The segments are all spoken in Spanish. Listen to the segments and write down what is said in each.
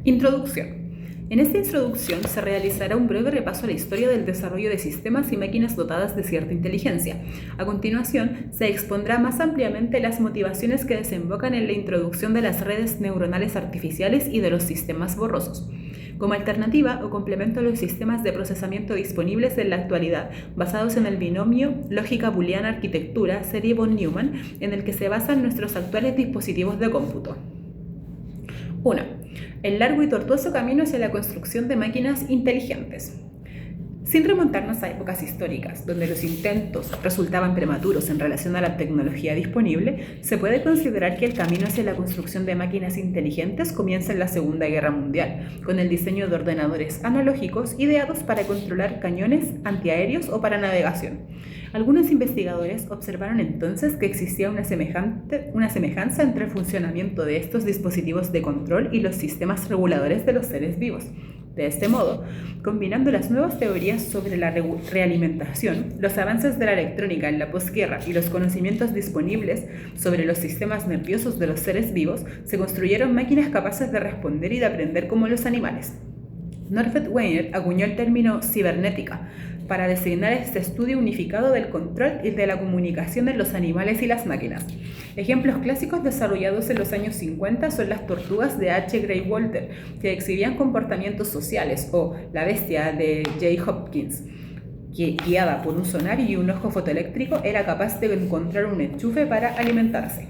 Introducción. En esta introducción se realizará un breve repaso a la historia del desarrollo de sistemas y máquinas dotadas de cierta inteligencia. A continuación, se expondrá más ampliamente las motivaciones que desembocan en la introducción de las redes neuronales artificiales y de los sistemas borrosos. Como alternativa o complemento a los sistemas de procesamiento disponibles en la actualidad, basados en el binomio lógica booleana arquitectura serie von Neumann, en el que se basan nuestros actuales dispositivos de cómputo. 1. El largo y tortuoso camino hacia la construcción de máquinas inteligentes. Sin remontarnos a épocas históricas, donde los intentos resultaban prematuros en relación a la tecnología disponible, se puede considerar que el camino hacia la construcción de máquinas inteligentes comienza en la Segunda Guerra Mundial, con el diseño de ordenadores analógicos ideados para controlar cañones antiaéreos o para navegación. Algunos investigadores observaron entonces que existía una semejanza entre el funcionamiento de estos dispositivos de control y los sistemas reguladores de los seres vivos. De este modo, combinando las nuevas teorías sobre la realimentación, los avances de la electrónica en la posguerra y los conocimientos disponibles sobre los sistemas nerviosos de los seres vivos, se construyeron máquinas capaces de responder y de aprender como los animales. Norbert Wiener acuñó el término cibernética para designar este estudio unificado del control y de la comunicación en los animales y las máquinas. Ejemplos clásicos desarrollados en los años 50 son las tortugas de H. Gray Walter, que exhibían comportamientos sociales, o la bestia de J. Hopkins, que guiada por un sonar y un ojo fotoeléctrico era capaz de encontrar un enchufe para alimentarse.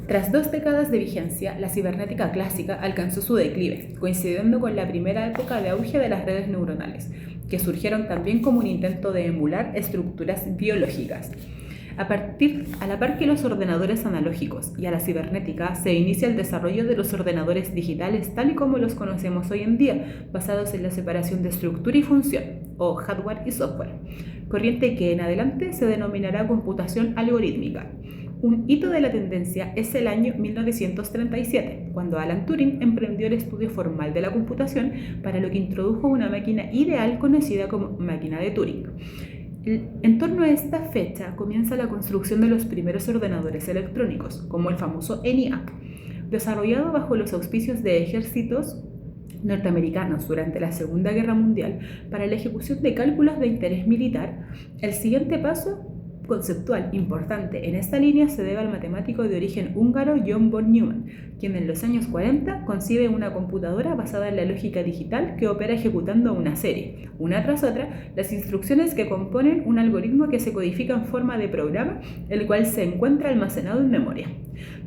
Tras 2 décadas de vigencia, la cibernética clásica alcanzó su declive, coincidiendo con la primera época de auge de las redes neuronales, que surgieron también como un intento de emular estructuras biológicas. A la par que los ordenadores analógicos y a la cibernética, se inicia el desarrollo de los ordenadores digitales tal y como los conocemos hoy en día, basados en la separación de estructura y función, o hardware y software, corriente que en adelante se denominará computación algorítmica. Un hito de la tendencia es el año 1937, cuando Alan Turing emprendió el estudio formal de la computación, para lo que introdujo una máquina ideal conocida como máquina de Turing. En torno a esta fecha comienza la construcción de los primeros ordenadores electrónicos, como el famoso ENIAC, desarrollado bajo los auspicios de ejércitos norteamericanos durante la Segunda Guerra Mundial para la ejecución de cálculos de interés militar. El siguiente paso conceptual importante en esta línea se debe al matemático de origen húngaro John von Neumann, quien en los años 40 concibe una computadora basada en la lógica digital que opera ejecutando una serie, una tras otra, las instrucciones que componen un algoritmo que se codifica en forma de programa, el cual se encuentra almacenado en memoria.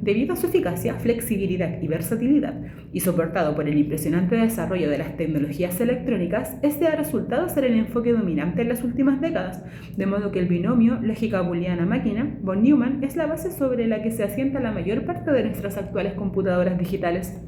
Debido a su eficacia, flexibilidad y versatilidad, y soportado por el impresionante desarrollo de las tecnologías electrónicas, este ha resultado ser el enfoque dominante en las últimas décadas, de modo que el binomio lógica booleana-máquina von Neumann es la base sobre la que se asienta la mayor parte de nuestras actuales computadoras digitales.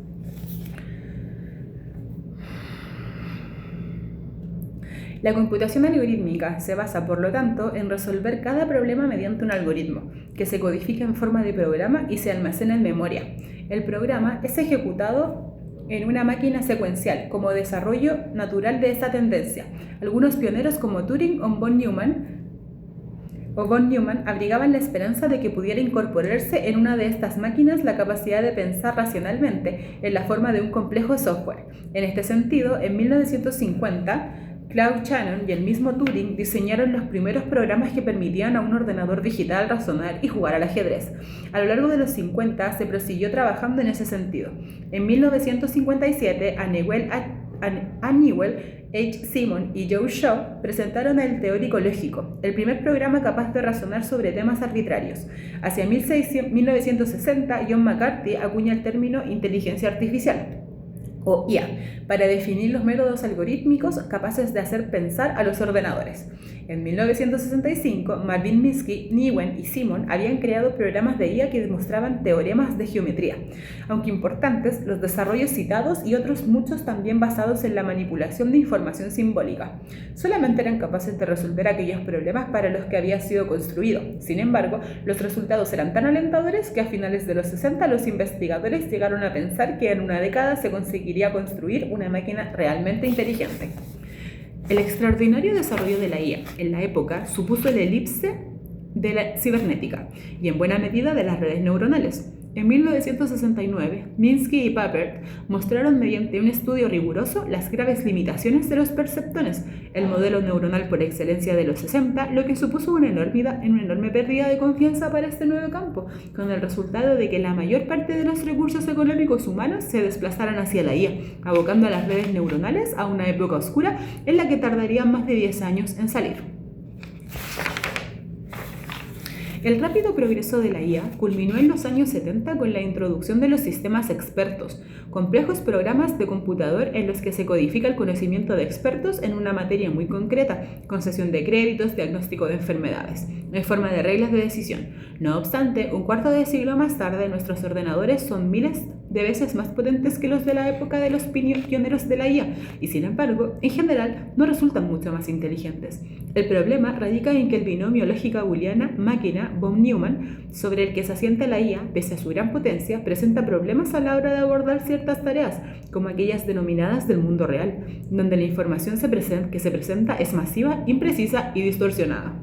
La computación algorítmica se basa, por lo tanto, en resolver cada problema mediante un algoritmo, que se codifica en forma de programa y se almacena en memoria. El programa es ejecutado en una máquina secuencial, como desarrollo natural de esta tendencia. Algunos pioneros como Turing o von Neumann abrigaban la esperanza de que pudiera incorporarse en una de estas máquinas la capacidad de pensar racionalmente en la forma de un complejo software. En este sentido, en 1950, Claude Shannon y el mismo Turing diseñaron los primeros programas que permitían a un ordenador digital razonar y jugar al ajedrez. A lo largo de los 50 se prosiguió trabajando en ese sentido. En 1957, Newell H. Simon y Joe Shaw presentaron el teórico lógico, el primer programa capaz de razonar sobre temas arbitrarios. Hacia 1960, John McCarthy acuña el término inteligencia artificial, o IA, para definir los métodos algorítmicos capaces de hacer pensar a los ordenadores. En 1965, Marvin Minsky, Neumann y Simon habían creado programas de IA que demostraban teoremas de geometría. Aunque importantes, los desarrollos citados y otros muchos también basados en la manipulación de información simbólica. Solamente eran capaces de resolver aquellos problemas para los que había sido construido. Sin embargo, los resultados eran tan alentadores que a finales de los 60 los investigadores llegaron a pensar que en una década se conseguiría construir una máquina realmente inteligente. El extraordinario desarrollo de la IA en la época supuso el elipse de la cibernética y en buena medida de las redes neuronales. En 1969, Minsky y Papert mostraron mediante un estudio riguroso las graves limitaciones de los perceptones, el modelo neuronal por excelencia de los 60, lo que supuso una enorme pérdida de confianza para este nuevo campo, con el resultado de que la mayor parte de los recursos económicos humanos se desplazaran hacia la IA, abocando a las redes neuronales a una época oscura en la que tardarían más de 10 años en salir. El rápido progreso de la IA culminó en los años 70 con la introducción de los sistemas expertos, complejos programas de computador en los que se codifica el conocimiento de expertos en una materia muy concreta, concesión de créditos, diagnóstico de enfermedades, en forma de reglas de decisión. No obstante, un cuarto de siglo más tarde, nuestros ordenadores son miles de veces más potentes que los de la época de los pioneros de la IA y, sin embargo, en general, no resultan mucho más inteligentes. El problema radica en que el binomio lógica booleana-máquina von-Neumann, sobre el que se asienta la IA, pese a su gran potencia, presenta problemas a la hora de abordar ciertas tareas, como aquellas denominadas del mundo real, donde la información que se presenta es masiva, imprecisa y distorsionada.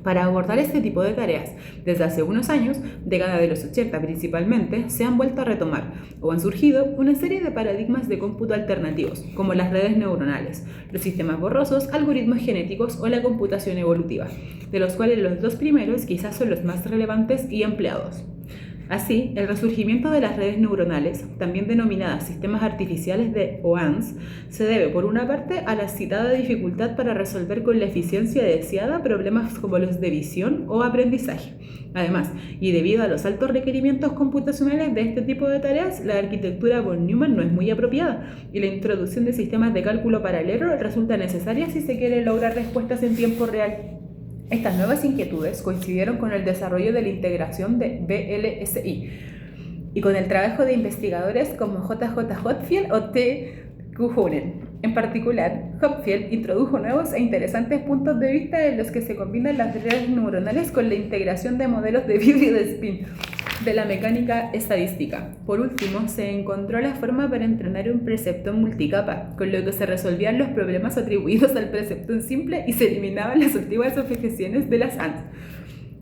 Para abordar este tipo de tareas, desde hace unos años, década de los 80 principalmente, se han vuelto a retomar o han surgido una serie de paradigmas de cómputo alternativos, como las redes neuronales, los sistemas borrosos, algoritmos genéticos o la computación evolutiva, de los cuales los dos primeros quizás son los más relevantes y empleados. Así, el resurgimiento de las redes neuronales, también denominadas sistemas artificiales o ANS, se debe por una parte a la citada dificultad para resolver con la eficiencia deseada problemas como los de visión o aprendizaje. Además, y debido a los altos requerimientos computacionales de este tipo de tareas, la arquitectura von Neumann no es muy apropiada y la introducción de sistemas de cálculo paralelo resulta necesaria si se quiere lograr respuestas en tiempo real. Estas nuevas inquietudes coincidieron con el desarrollo de la integración de VLSI y con el trabajo de investigadores como J.J. Hopfield o T. Kujunen. En particular, Hopfield introdujo nuevos e interesantes puntos de vista en los que se combinan las redes neuronales con la integración de modelos de vídeo de spin de la mecánica estadística. Por último, se encontró la forma para entrenar un preceptón multicapa, con lo que se resolvían los problemas atribuidos al preceptón simple y se eliminaban las antiguas objeciones de las ANS.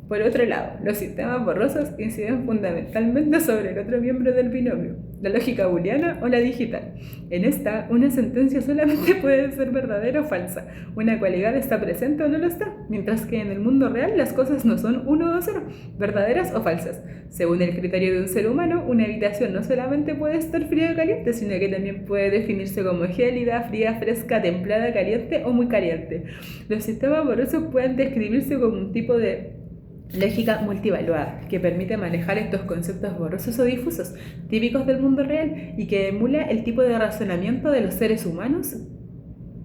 Por otro lado, los sistemas borrosos inciden fundamentalmente sobre el otro miembro del binomio, la lógica booleana o la digital. En esta, una sentencia solamente puede ser verdadera o falsa, una cualidad está presente o no lo está, mientras que en el mundo real las cosas no son 1 o 0, verdaderas o falsas. Según el criterio de un ser humano, una habitación no solamente puede estar fría o caliente, sino que también puede definirse como gélida, fría, fresca, templada, caliente o muy caliente. Los sistemas borrosos pueden describirse como un tipo de lógica multivaluada, que permite manejar estos conceptos borrosos o difusos, típicos del mundo real, y que emula el tipo de razonamiento de los seres humanos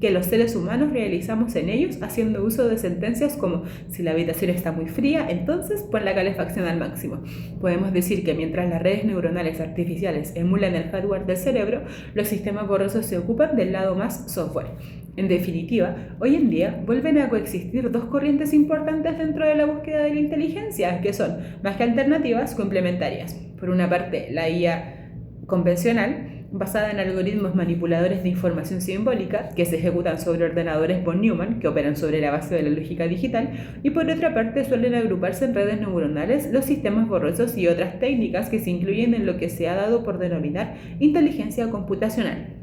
que los seres humanos realizamos en ellos, haciendo uso de sentencias como: si la habitación está muy fría, entonces pon la calefacción al máximo. Podemos decir que mientras las redes neuronales artificiales emulan el hardware del cerebro, los sistemas borrosos se ocupan del lado más software. En definitiva, hoy en día vuelven a coexistir dos corrientes importantes dentro de la búsqueda de la inteligencia, que son, más que alternativas, complementarias. Por una parte, la IA convencional, basada en algoritmos manipuladores de información simbólica que se ejecutan sobre ordenadores von Neumann, que operan sobre la base de la lógica digital, y por otra parte suelen agruparse en redes neuronales los sistemas borrosos y otras técnicas que se incluyen en lo que se ha dado por denominar inteligencia computacional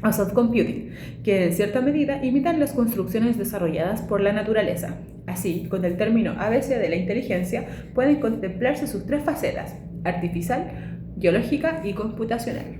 o soft computing, que en cierta medida imitan las construcciones desarrolladas por la naturaleza. Así, con el término ABC de la inteligencia pueden contemplarse sus tres facetas: artificial, biológica y computacional.